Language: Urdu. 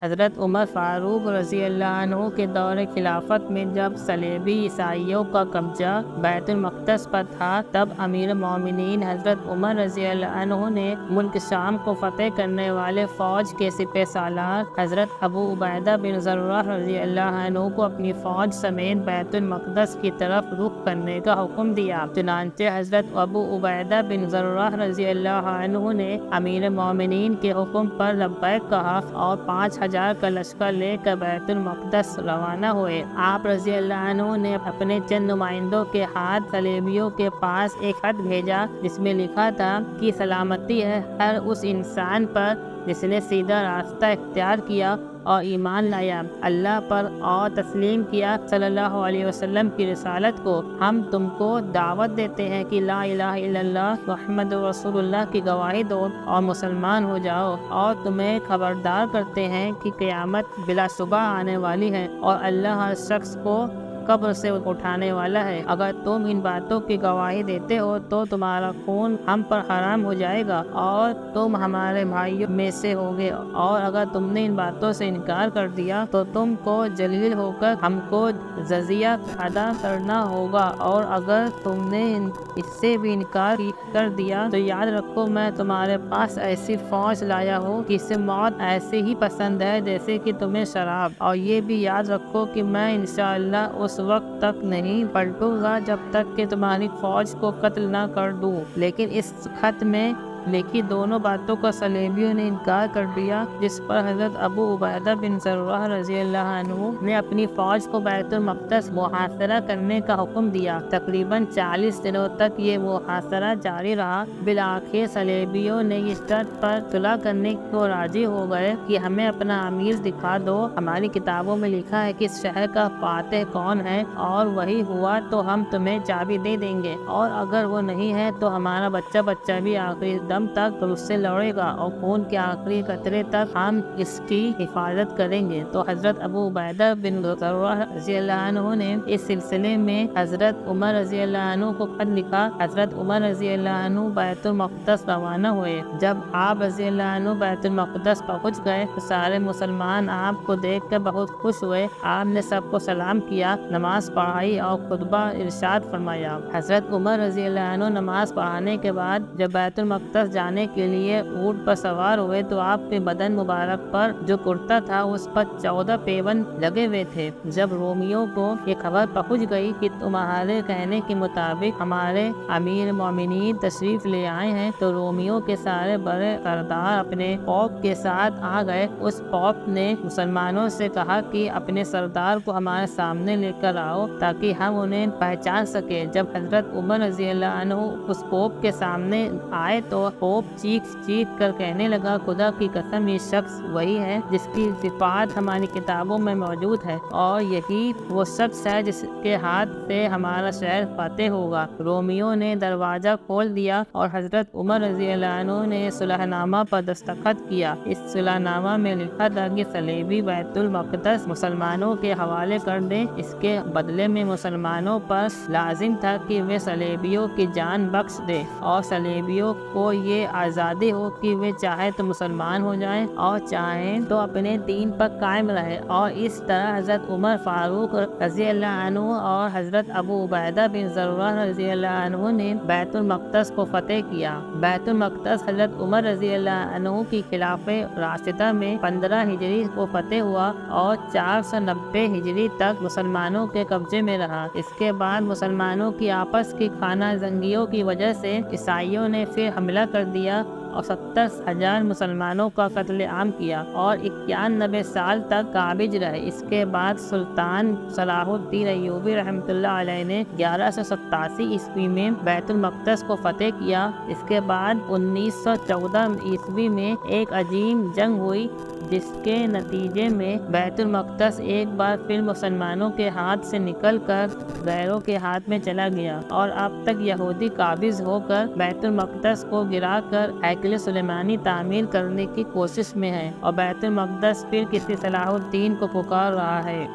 حضرت عمر فاروق رضی اللہ عنہ کے دور خلافت میں جب صلیبی عیسائیوں کا قبضہ بیت المقدس پر تھا، تب امیر مومنین حضرت عمر رضی اللہ عنہ نے ملک شام کو فتح کرنے والے فوج کے سپہ سالار حضرت ابو عبیدہ بن جراح رضی اللہ عنہ کو اپنی فوج سمیت بیت المقدس کی طرف رخ کرنے کا حکم دیا۔ چنانچہ حضرت ابو عبیدہ بن جراح رضی اللہ عنہ نے امیر مومنین کے حکم پر لبیک کہا اور 5000 کا لشکر لے کر بیت المقدس روانہ ہوئے۔ آپ رضی اللہ عنہ نے اپنے چند نمائندوں کے ہاتھ صلیبیوں کے پاس ایک خط بھیجا جس میں لکھا تھا کہ سلامتی ہے ہر اس انسان پر جس نے سیدھا راستہ اختیار کیا اور ایمان لایا اللہ پر اور تسلیم کیا صلی اللہ علیہ وسلم کی رسالت کو۔ ہم تم کو دعوت دیتے ہیں کہ لا الہ الا اللہ محمد رسول اللہ کی گواہی دو اور مسلمان ہو جاؤ، اور تمہیں خبردار کرتے ہیں کہ قیامت بلا شبہ آنے والی ہے اور اللہ ہر شخص کو قبر سے اٹھانے والا ہے۔ اگر تم ان باتوں کی گواہی دیتے ہو تو تمہارا خون ہم پر حرام ہو جائے گا اور تم ہمارے بھائیوں میں سے ہوگے، اور اگر تم نے ان باتوں سے انکار کر دیا تو تم کو ذلیل ہو کر ہم کو جزیہ ادا کرنا ہوگا، اور اگر تم نے اس سے بھی انکار کر دیا تو یاد رکھو میں تمہارے پاس ایسی فوج لایا ہوں کہ اسے موت ایسے ہی پسند ہے جیسے کہ تمہیں شراب، اور یہ بھی یاد رکھو کہ میں انشاءاللہ اس وقت تک نہیں پلٹوں گا جب تک کہ تمہاری فوج کو قتل نہ کر دوں۔ لیکن اس خط میں لکھی دونوں باتوں کا صلیبیوں نے انکار کر دیا، جس پر حضرت ابو عبیدہ بن جراح رضی اللہ عنہ نے اپنی فوج کو بیت المقدس محاصرہ کرنے کا حکم دیا۔ تقریباً 40 دنوں تک یہ محاصرہ جاری رہا۔ بالآخر صلیبیوں نے اس شرط پر صلح کرنے کو راضی ہو گئے کہ ہمیں اپنا امیر دکھا دو، ہماری کتابوں میں لکھا ہے کہ اس شہر کا فاتح کون ہے، اور وہی ہوا تو ہم تمہیں چابی دے دیں گے، اور اگر وہ نہیں ہے تو ہمارا بچہ بھی آخری دم تک اس سے لڑے گا اور خون کے آخری قطرے تک ہم اس کی حفاظت کریں گے۔ تو حضرت ابو عبیدہ بن جراح رضی اللہ عنہ نے اس سلسلے میں حضرت عمر رضی اللہ عنہ کو خط لکھا۔ حضرت عمر رضی اللہ عنہ بیت المقدس روانہ ہوئے۔ جب آپ رضی اللہ عنہ بیت المقدس پہنچ گئے تو سارے مسلمان آپ کو دیکھ کر بہت خوش ہوئے۔ آپ نے سب کو سلام کیا، نماز پڑھائی اور خطبہ ارشاد فرمایا۔ حضرت عمر رضی اللہ عنہ نماز پڑھانے کے بعد جب بیت المقدس جانے کے لیے اونٹ پر سوار ہوئے تو آپ کے بدن مبارک پر جو کرتا تھا اس پر 14 پیوند لگے ہوئے تھے۔ جب رومیوں کو یہ خبر پہنچ گئی کہ تمہارے کہنے کے مطابق ہمارے امیر مومنین تشریف لے آئے ہیں تو رومیوں کے سارے بڑے سردار اپنے فوج کے ساتھ آ گئے۔ اس فوج نے مسلمانوں سے کہا کہ اپنے سردار کو ہمارے سامنے لے کر آؤ تاکہ ہم انہیں پہچان سکیں۔ جب حضرت عمر رضی اللہ عنہ اس فوج کے سامنے آئے تو فوج چیخ کر کہنے لگا، خدا کی قسم یہ شخص وہی ہے جس کی صفات ہماری کتابوں میں موجود ہے، اور یہی وہ شخص ہے جس کے ہاتھ سے ہمارا شہر فاتح ہوگا۔ رومیوں نے دروازہ کھول دیا اور حضرت عمر رضی اللہ عنہ نے صلح نامہ پر دستخط کیا۔ اس صلح نامہ میں لکھا تھا کہ صلیبی بیت المقدس مسلمانوں کے حوالے کر دیں۔ اس کے بدلے میں مسلمانوں پر لازم تھا کہ وہ صلیبیوں کی جان بخش دیں اور صلیبیوں کو یہ آزادی ہو کہ وہ چاہے تو مسلمان ہو جائیں اور چاہیں تو اپنے دین پر قائم رہے۔ اور اس طرح حضرت عمر فاروق رضی اللہ عنہ اور حضرت ابو عبیدہ بن جراح رضی اللہ عنہ نے بیت المقدس کو فتح کیا۔ بیت المقدس حضرت عمر رضی اللہ عنہ کی خلافت راشدہ میں 15 ہجری کو فتح ہوا اور 490 ہجری تک مسلمانوں کے قبضے میں رہا۔ اس کے بعد مسلمانوں کی آپس کی خانہ جنگیوں کی وجہ سے عیسائیوں نے پھر حملہ کر دیا اور 70,000 مسلمانوں کا قتل عام کیا اور 91 سال تک قابض رہے۔ اس کے بعد سلطان صلاح الدین ایوبی رحمۃ اللہ علیہ نے 1187 عیسوی میں بیت المقدس کو فتح کیا۔ اس کے بعد 1914 عیسوی میں ایک عظیم جنگ ہوئی جس کے نتیجے میں بیت المقدس ایک بار پھر مسلمانوں کے ہاتھ سے نکل کر غیروں کے ہاتھ میں چلا گیا، اور اب تک یہودی قابض ہو کر بیت المقدس کو گرا کر ہیکل سلیمانی تعمیر کرنے کی کوشش میں ہے، اور بیت المقدس پھر کسی صلاح الدین کو پکار رہا ہے۔